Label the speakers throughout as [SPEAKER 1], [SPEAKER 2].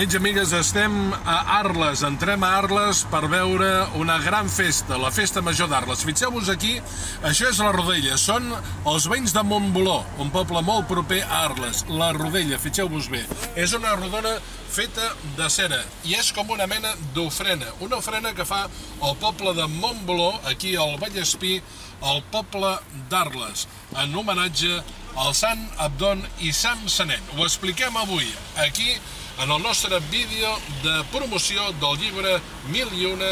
[SPEAKER 1] Amics i amigues, estem a Arles, entrem a Arles per veure una gran festa, la Festa Major d'Arles. Fixeu-vos aquí, això és la Rodella, són els veïns de Montboló, un poble molt proper a Arles. La Rodella, fixeu-vos bé, és una rodona feta de cera i és com una mena d'ofrena, una ofrena que fa el poble de Montboló, aquí al Vallespí, al poble d'Arles, en homenatge al Sant Abdon i Sant Senén. Ho expliquem avui, aquí, en el nostre vídeo de promoció del llibre 1001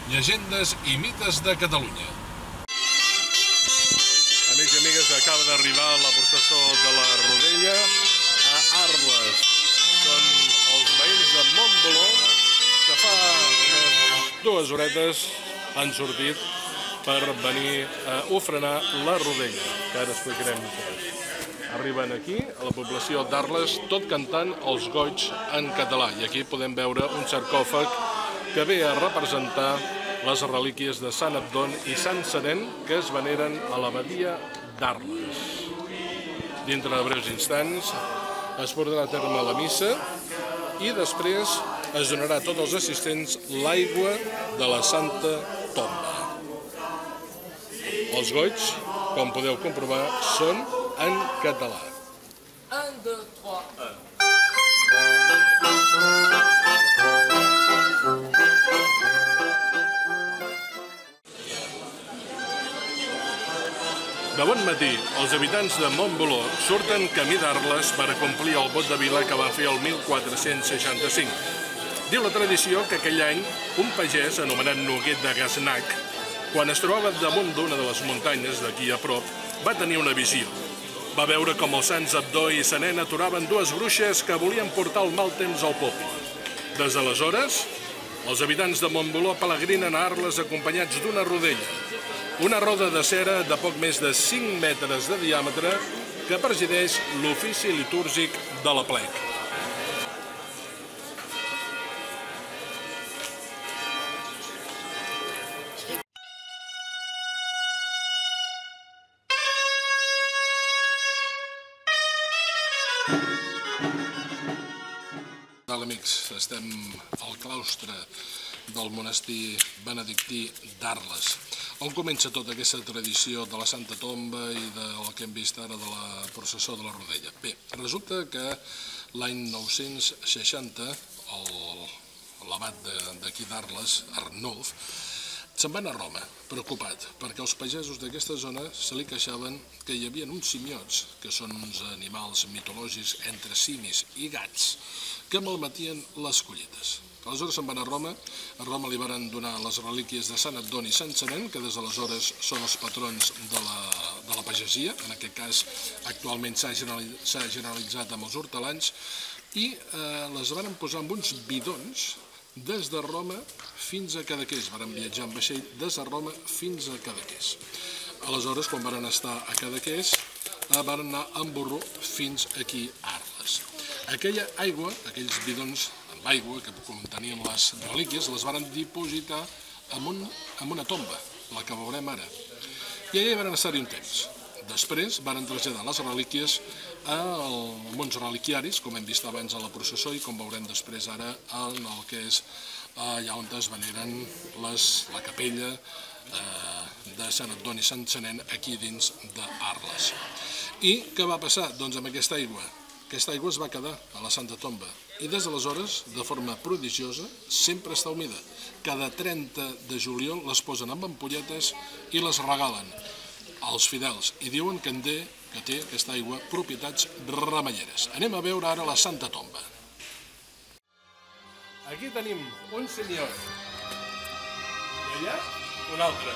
[SPEAKER 1] llegendes i mites de Catalunya. Amics i amigues, acaba d'arribar la processó de la Rodella a Arles. Són els veïns de Montboló que fa unes 2 horetes han sortit per venir a ofrenar la Rodella, que ara explicarem després. Arriben aquí, a la població d'Arles, tot cantant els goigs en català. I aquí podem veure un sarcòfag que ve a representar les relíquies de Sant Abdon i Sant Senén que es veneren a l'abadia d'Arles. Dintre de breus instants es portarà a terme la missa i després es donarà a tots els assistents l'aigua de la Santa Tomba. Els goigs, com podeu comprovar, són en català.
[SPEAKER 2] 1, 2, 3, 1.
[SPEAKER 1] De bon matí, els habitants de Montboló surten camí d'Arles per complir el vot de vila que van fer el 1465. Diu la tradició que aquell any un pagès anomenat Noguer de Gasnac, quan es trobava damunt d'una de les muntanyes d'aquí a prop, va tenir una visió. Va veure com els sants Abdó i Senén aturaven 2 bruixes que volien portar el mal temps al poble. Des d'aleshores, els habitants de Montboló pelegrinen a Arles acompanyats d'una rodella, una roda de cera de poc més de 5 metres de diàmetre que presideix l'ofici litúrgic de l'aplec. Amics, estem al claustre del monestir benedictí d'Arles, on comença tota aquesta tradició de la Santa Tomba i del que hem vist ara de la processó de la Rodella. Bé, resulta que l'any 960 l'abat d'aquí d'Arles, Arnulf, se'n va anar a Roma, preocupat, perquè els pagesos d'aquesta zona se li queixaven que hi havia uns simiots, que són uns animals mitològics entre simis i gats, que malmetien les collites. Aleshores se'n van a Roma li van donar les relíquies de Sant Abdon i Sant Senén, que des d'aleshores són els patrons de la pagesia, en aquest cas actualment s'ha generalitzat amb els hortelans, i les van posar amb uns bidons des de Roma fins a Cadaqués. Van viatjar en vaixell des de Roma fins a Cadaqués. Aleshores, quan van estar a Cadaqués, van anar amb burro fins aquí a Arles. Aquella aigua, aquells bidons amb aigua que contenien les relíquies, les van dipositar en una tomba, la que veurem ara. I allà van estar-hi un temps. Després van traslladar les relíquies a uns reliquiaris, com hem vist abans a la processó i com veurem després ara en el que és allà on es veneren la capella de Sant Abdon i Sant Senén aquí dins d'Arles. I què va passar? Doncs amb aquesta aigua. Aquesta aigua es va quedar a la Santa Tomba i des d'aleshores, de forma prodigiosa, sempre està humida. Cada 30 de juliol les posen amb ampolletes i les regalen als fidels i diuen que té aquesta aigua propietats remeieres. Anem a veure ara la Santa Tomba. Aquí tenim un senyor i allà un altre.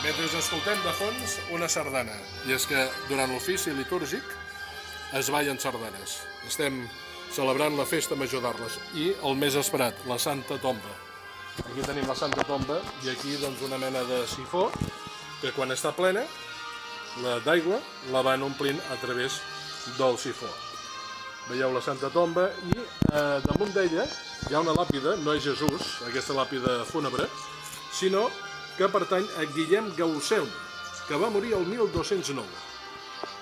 [SPEAKER 1] Mentre escoltem de fons una sardana. I és que durant l'ofici litúrgic es ballen sardanes. Estem celebrant la Festa Major d'Arles i el més esperat, la Santa Tomba. Aquí tenim la Santa Tomba i aquí doncs una mena de sifó que quan està plena d'aigua la van omplint a través del sifó. Veieu la Santa Tomba i damunt d'ella hi ha una làpida, no és Jesús, aquesta làpida fúnebre, sinó que pertany a Guillem Gaucelm, que va morir el 1209.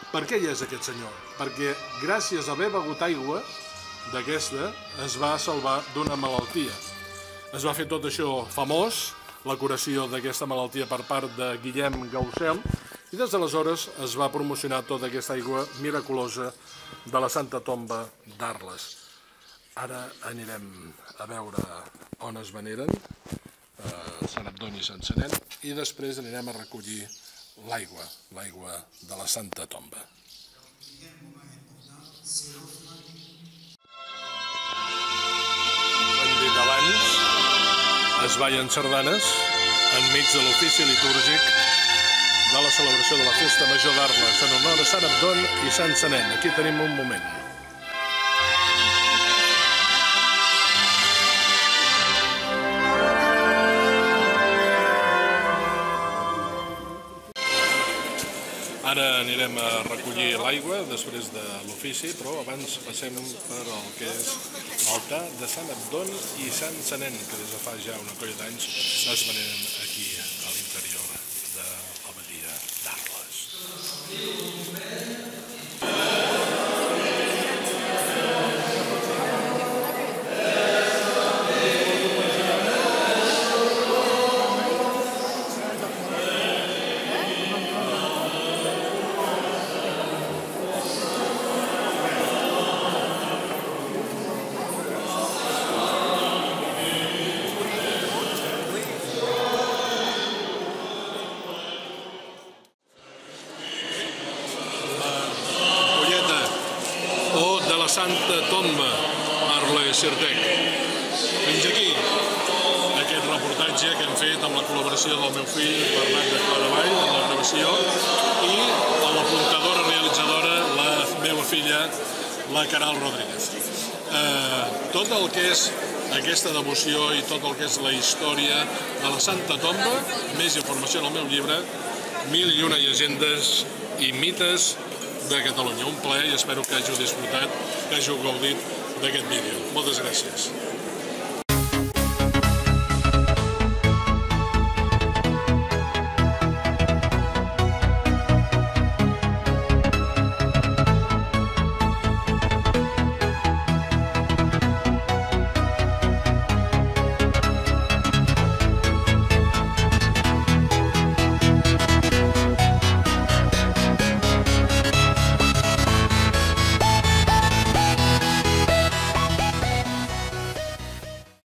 [SPEAKER 1] Per què hi és aquest senyor? Perquè gràcies a haver begut aigua d'aquesta es va salvar d'una malaltia. Es va fer tot això famós, la curació d'aquesta malaltia per part de Guillem Gaucel, i des d'aleshores es va promocionar tota aquesta aigua miraculosa de la Santa Tomba d'Arles. Ara anirem a veure on es veneren, Sant Abdoni i Sant Senén, i després anirem a recollir l'aigua de la Santa Tomba. Hem dit abans, es ballen sardanes enmig de l'ofici litúrgic de la celebració de la Festa Major d'Arles en honor a Sant Abdon i Sant Senén. Aquí tenim un moment. Ara anirem a recollir l'aigua després de l'ofici, però abans passem per el que és l'altar de Sant Abdon i Sant Senén, que des de fa ja una colla d'anys es veneren aquí a l'interior de l'abadia d'Arles. Santa Tomba, Arles-Certec. Fins aquí aquest reportatge que hem fet amb la col·laboració del meu fill Bernat de Claravall en la gravació i amb l'apuntadora realitzadora, la meva filla, la Caral Rodríguez. Tot el que és aquesta devoció i tot el que és la història de la Santa Tomba, més informació en el meu llibre, 1001 llegendes i mites de Catalunya. Un plaer i espero que hàgiu disfrutat, que hàgiu gaudit d'aquest vídeo. Moltes gràcies.